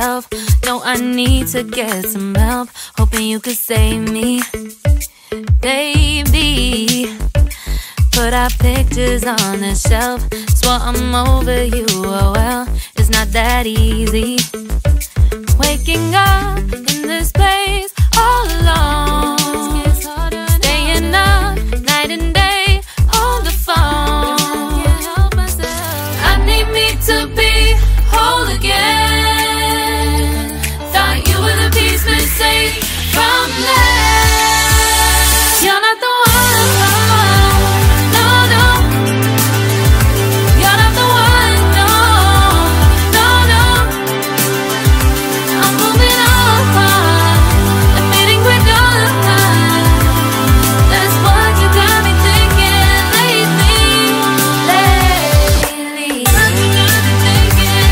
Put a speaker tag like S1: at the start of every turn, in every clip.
S1: myself. No, I need to get some help, hoping you could save me. Baby, put our pictures on the shelf. Swore I'm over you, oh well, it's not that easy. Waking up in this place all alone, staying up night and day on the phone. I need me to be whole again. Thought you were the piece missing from that. You're not the one, no, no. You're not the one, no, no, no. I'm moving on, admitting we're done. That's what you got me thinking lately. What you got me thinking?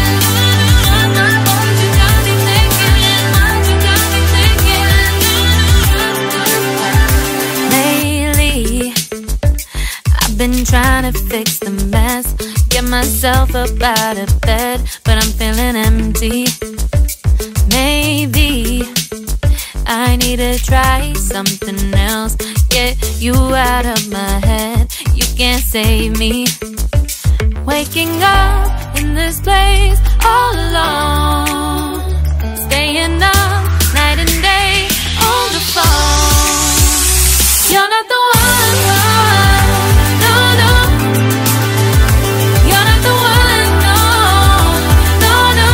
S1: What you got me thinking? What you got me thinking? Lately, I've been trying to fix the mess, get myself up out of bed, but I'm feeling empty. Maybe I need to try something else, get you out of my head. You can't save me. Waking up in this place all alone, staying up night and day on the phone. You're not the one, no, no. You're not the one, no, no, no.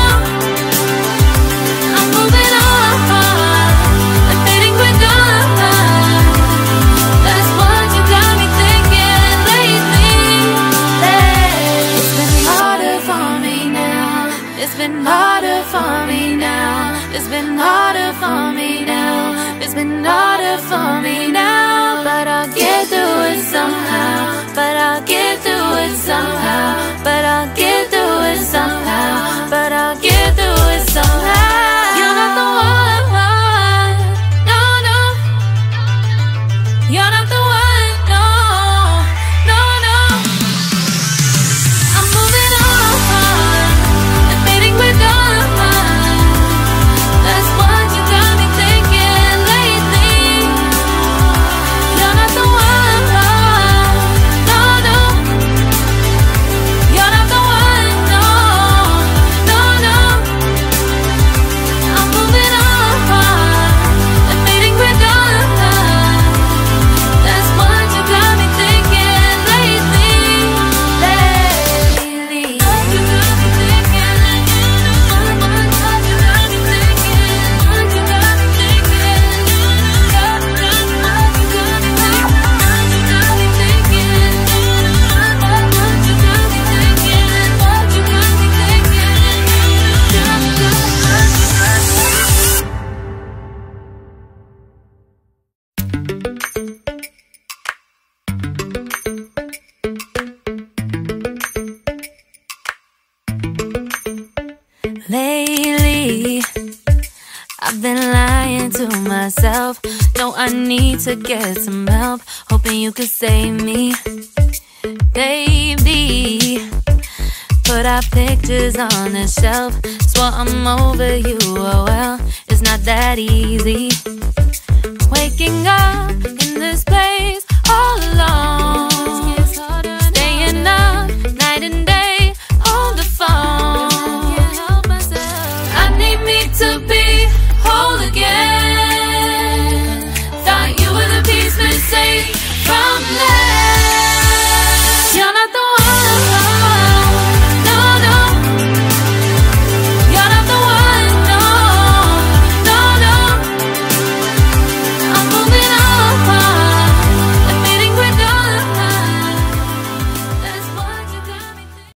S1: I'm moving on, admitting we're done. That's what you got me thinking lately. It's been harder for me now. It's been harder for me now. It's been harder for me now. It's been harder for me now. But I'll get through it somehow. But I'll get through it somehow. But I'll get through it somehow. But I'll get through it somehow. You're not the one, no, no. You're not the one, no, no, no. I'm moving on, admitting we're done. That's what you got me thinking lately. You're not the one, no, no. You're not the one, no, no, no. I'm moving on, admitting we're done. That's what you got me thinking lately. What you got me thinking? What you got me thinking? What you got me thinking? What you got me thinking? What you got me thinking? What you got me thinking? What you got me Lately, I've been lying to myself. No, I need to get some help, hoping you could save me. Baby, put our pictures on the shelf. Swore I'm over you, oh well, it's not that easy. Waking up